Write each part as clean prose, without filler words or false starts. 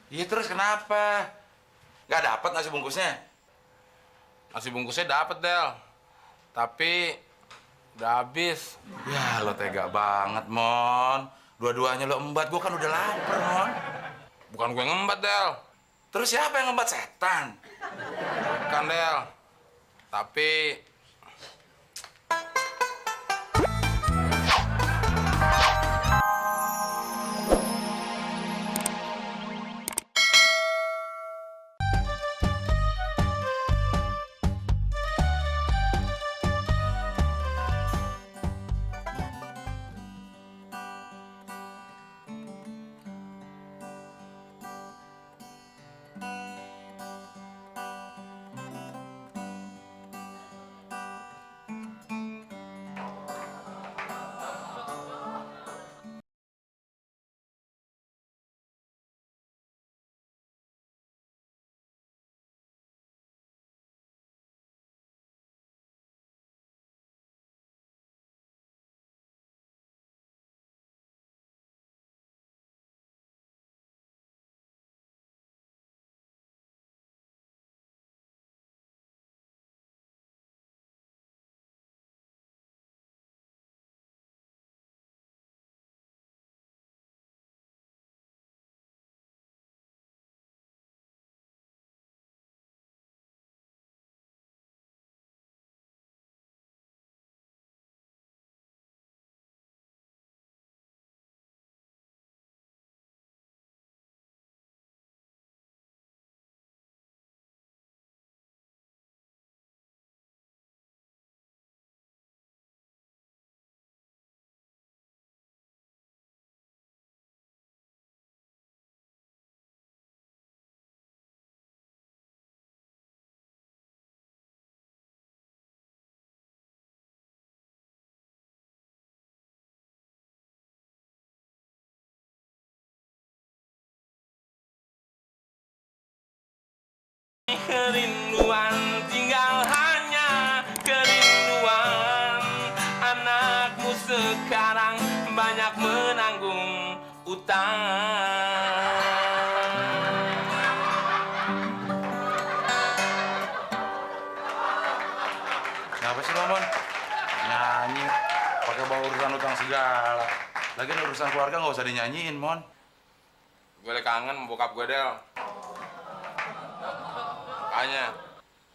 Iya terus kenapa? Gak dapat nasi bungkusnya? Nasi bungkusnya dapet, Del. Tapi udah habis. Ya lo tega banget, Mon. Dua-duanya lo embat, gua kan udah lapar, Mon. Bukan gue ngembat, Del. Terus siapa yang ngembat? Setan? Bukan, Del. Tapi kerinduan tinggal hanya kerinduan. Anakmu sekarang banyak menanggung utang. Kenapa sih lo, Mon? Nyanyi, pakai bawa urusan utang segala. Lagian urusan keluarga nggak usah dinyanyiin, Mon. Gue lagi kangen sama bokap gue, Del. Makanya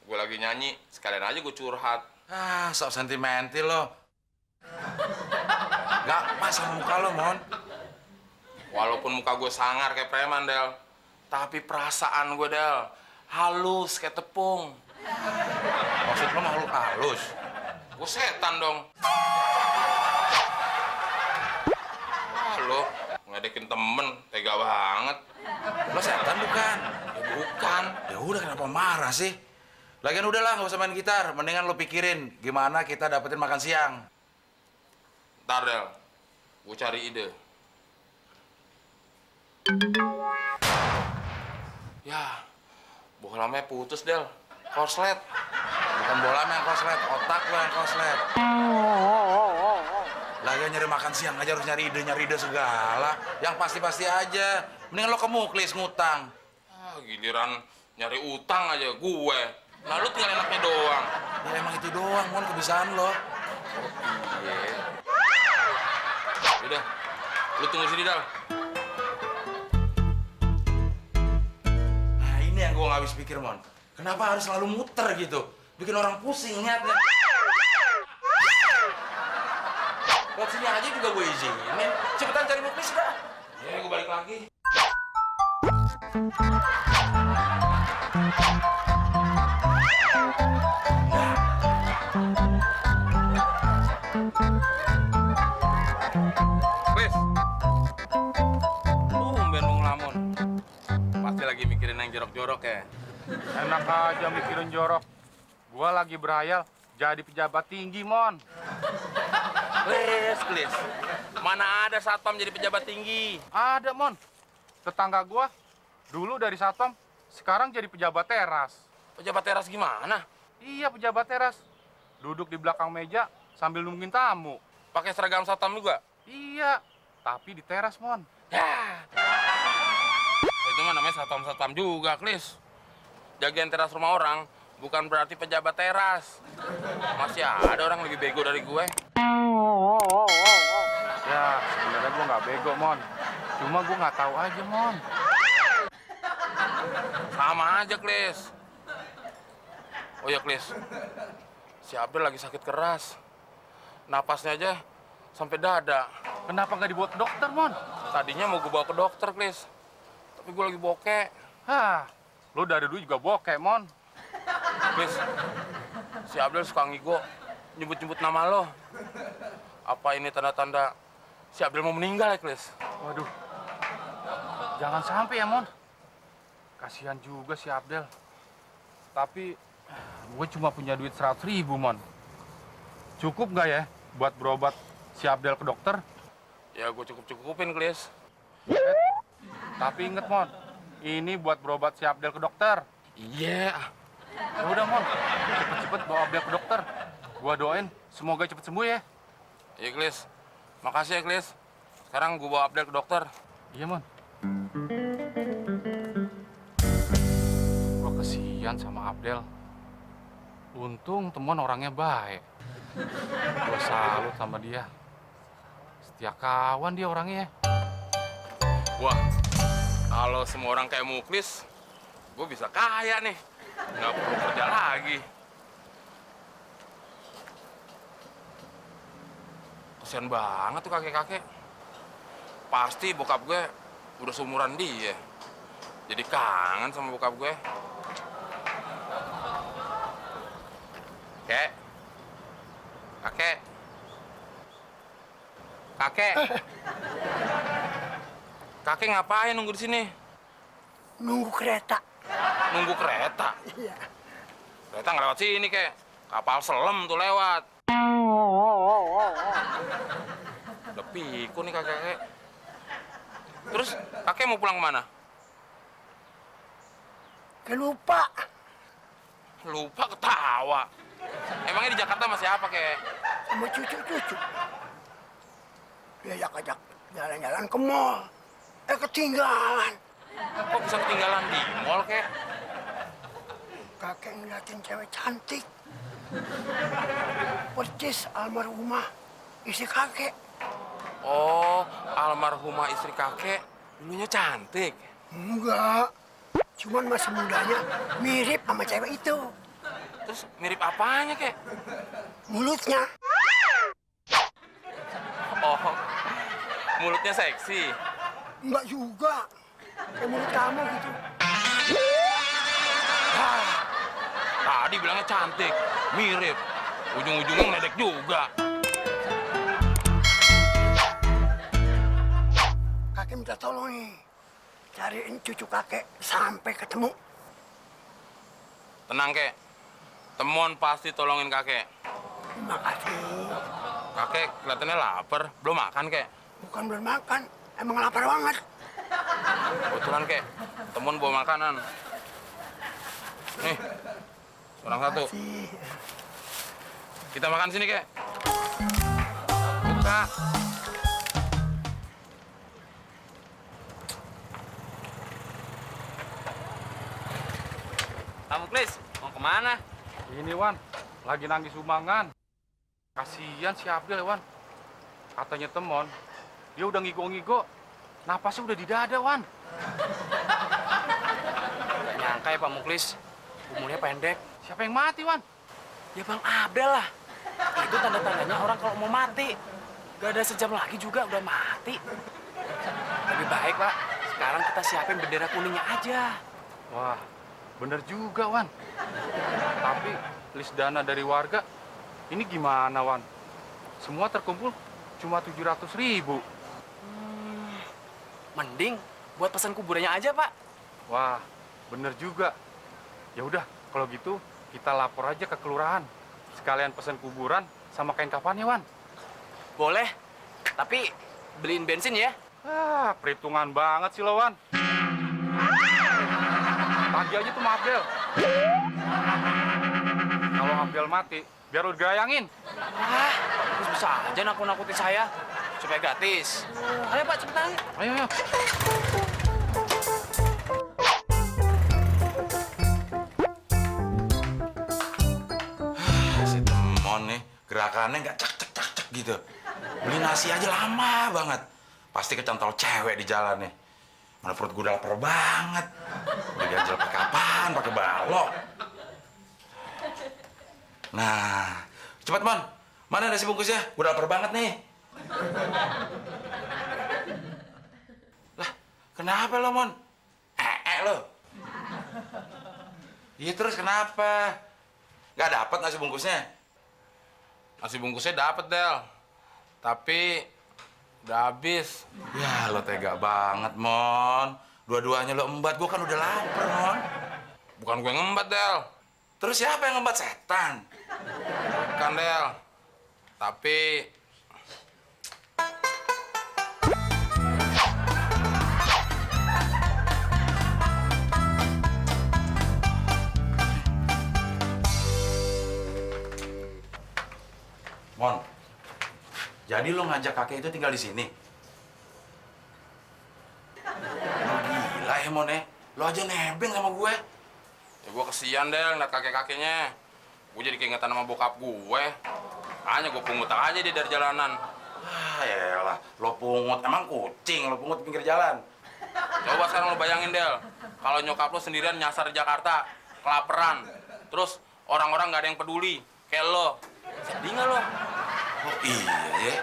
gue lagi nyanyi, sekalian aja gue curhat. Ah, sok sentimental lo. Gak pas sama muka lo, Mon. Walaupun muka gue sangar kayak preman, Del, tapi perasaan gue, Del, halus kayak tepung. Maksud lo makhluk halus? Gue setan dong. Ah, lo ngedekin temen, tega banget. Lo setan bukan? Ya bukan. Ya udah kenapa marah sih? Lagian udahlah nggak usah main gitar. Mendingan lo pikirin gimana kita dapetin makan siang. Ntar, Del, gue cari ide. Ya, bolamnya putus, Del. Korslet. Bukan bola yang koslet, otak lo yang koslet. Lagian nyari makan siang aja harus nyari ide segala. Yang pasti-pasti aja. Mendingan lo ke Muklis ngutang. Ah, giliran nyari utang aja gue. Nah, lu tinggal enaknya doang. Ya emang itu doang, Mon, kebiasaan lo. Iya. Udah, lu tunggu sini, Dal. Nah ini yang gue nggak habis pikir, Mon. Kenapa harus selalu muter gitu? Bikin orang pusing liatnya. Buat sini aja juga gue izinin. Cepetan cari Muklis dah. Ya, gue balik lagi. Wes, tumben lu ngelamun. Pasti lagi mikirin yang jorok-jorok ya. Enak aja mikirin jorok. Gua lagi berhayal jadi pejabat tinggi, Mon. Klis. Mana ada satpam jadi pejabat tinggi? Ada, Mon. Tetangga gua dulu dari satpam, sekarang jadi pejabat teras. Pejabat teras gimana? Iya, pejabat teras. Duduk di belakang meja sambil nungguin tamu. Pakai seragam satpam juga? Iya, tapi di teras, Mon. Ya. Itu mah namanya satpam-satpam juga, Klis. Jagain teras rumah orang bukan berarti pejabat teras. Masih ada orang lebih bego dari gue. Ya, sebenarnya gue nggak bego, Mon. Cuma gue nggak tahu aja, Mon. Sama aja, Klis. Oh ya, Klis. Si Abdel lagi sakit keras. Napasnya aja sampai dada. Kenapa nggak dibawa ke dokter, Mon? Tadinya mau gue bawa ke dokter, Klis. Tapi gue lagi bokeh. Hah, lo dari dulu juga bokeh, Mon. Klis, si Abdel suka ngigo, nyebut-nyebut nama lo. Apa ini tanda-tanda si Abdel mau meninggal ya, Klis? Waduh, jangan sampai ya, Mon. Kasihan juga si Abdel. Tapi gue cuma punya duit 100.000, Mon. Cukup nggak ya buat berobat si Abdel ke dokter? Ya gue cukup-cukupin, Klis. Tapi inget, Mon, ini buat berobat si Abdel ke dokter. Iya. Ya udah, Mon, cepet-cepet bawa Abdel ke dokter. Gua doain semoga cepet sembuh ya. Iya, Klis. Makasih ya, Klis. Sekarang gue bawa Abdel ke dokter. Iya, Mon. Gua kesian sama Abdel. Untung temen orangnya baik. Gua salut sama dia. Setia kawan dia orangnya. Wah, kalau semua orang kayak Muklis, gue bisa kaya nih. Nggak perlu kerja lagi. Kasian banget tuh kakek-kakek. Pasti bokap gue udah seumuran dia. Jadi kangen sama bokap gue. Kakek. Kakek. Kakek. Kakek ngapain nunggu di sini? Nunggu kereta. Nunggu kereta. Iya. Kereta nggak lewat sini, kek. Kapal selam tuh lewat. Udah pikun nih kakek. Terus kakek mau pulang kemana? Lupa. Lupa ketawa. Emangnya di Jakarta masih apa, kek? Sama cucu-cucu. Diajak-ajak jalan-jalan ke mall. Ketinggalan. Kok bisa ketinggalan di mall, kek? Kakek ngeliatin cewek cantik. Percis almarhumah istri kakek. Oh, almarhumah istri kakek dulunya cantik. Enggak. Cuman masih mudanya mirip sama cewek itu. Terus mirip apanya, kek? Mulutnya. Oh, mulutnya seksi. Enggak juga. Kayak mulut kamu gitu. Tadi bilangnya cantik, mirip. Ujung-ujungnya ngeledek juga. Kakek minta tolong nih. Cariin cucu kakek sampai ketemu. Tenang, kek. Temon pasti tolongin kakek. Terima kasih. Kakek kelihatannya lapar. Belum makan, kek? Bukan belum makan. Emang lapar banget. Kebetulan, kek. Temon bawa makanan. Nih, orang satu. Makasih. Kita makan sini, kek. Buka. Kamu Klis, mau kemana? Ini, Wan, lagi nangis sumbangan. Kasihan si Abdel, Wan. Katanya temon, dia udah ngigo-ngigo. Napasnya udah di dada, Wan. Gak nyangka ya Pak Muklis, umurnya pendek. Siapa yang mati, Wan? Ya Bang Abdel lah. Itu tanda-tandanya orang kalau mau mati. Gak ada sejam lagi juga udah mati. Lebih baik, Pak. Sekarang kita siapin bendera kuningnya aja. Wah, bener juga, Wan. Tapi list dana dari warga, ini gimana, Wan? Semua terkumpul cuma 700.000. Mending buat pesan kuburannya aja, Pak. Wah, bener juga. Ya udah, kalau gitu kita lapor aja ke kelurahan. Sekalian pesan kuburan sama kain kafannya, Wan. Boleh, tapi beliin bensin ya. Ah, perhitungan banget sih lo, Wan. Tagih aja tuh sama Abdel. Kalau Abdel mati, biar lo digayangin. Wah, terus bisa aja nakut-nakutin saya. Supaya gratis. Ayo Pak, cepetan. Ayo, ayo. makannya nggak cek cek cek cek gitu. Beli nasi aja lama banget. Pasti kecantol cewek di jalan nih. Mana perut gue udah lapar banget. Udah diajal pakai apaan? Pakai balok. Nah, cepat Mon. Mana nasi bungkusnya? Gue udah lapar banget nih. Lah, kenapa lo Mon? Lo. Iya terus kenapa? Gak dapet nasi bungkusnya? Nasi bungkusnya dapet, Del. Tapi udah habis. Ya lo tega banget Mon. Dua-duanya lo embat, gue kan udah lapar Mon. Bukan gue ngembat, Del. Terus siapa yang ngembat? Setan? Bukan, Del. Tapi Mon, jadi lo ngajak kakek itu tinggal di sini? Lo gila ya Mon ya? Lo aja nebeng sama gue. ya gue kesian, Del, ngeliat kakek-kakeknya. Gue jadi keingetan sama bokap gue. Hanya gue pungut aja dia dari jalanan. Ah yaelah, lo pungut. Emang kucing lo pungut di pinggir jalan? Coba sekarang lo bayangin, Del. Kalau nyokap lo sendirian nyasar di Jakarta, kelaparan. Terus orang-orang nggak ada yang peduli. Kayak lo. Sedih nggak lo? Oh iya ya?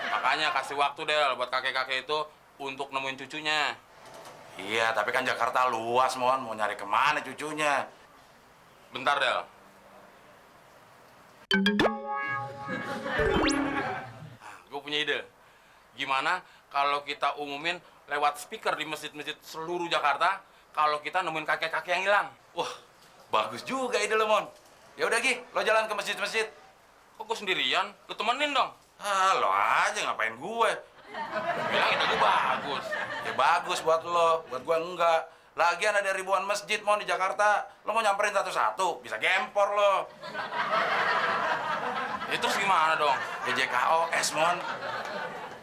Makanya kasih waktu, Del, buat kakek-kakek itu untuk nemuin cucunya. Iya, tapi kan Jakarta luas Mon. Mau nyari kemana cucunya? Bentar, Del. Gue punya ide. Gimana kalau kita umumin lewat speaker di masjid-masjid seluruh Jakarta kalau kita nemuin kakek-kakek yang hilang? Wah, bagus juga ide lo Mon. Ya udah Gi, lo jalan ke masjid-masjid. Kok gue sendirian? Lu temenin dong. Ah, lo aja ngapain gue? Bilang ide gue bagus. Ya bagus buat lo, buat gue enggak. Lagian ada ribuan masjid Mon di Jakarta. Lo mau nyamperin satu-satu, bisa gempor lo. Ya terus gimana dong? JKOS Mon.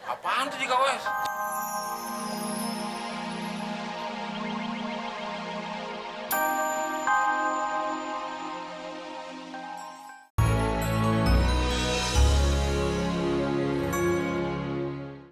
Apaan tuh JKOS?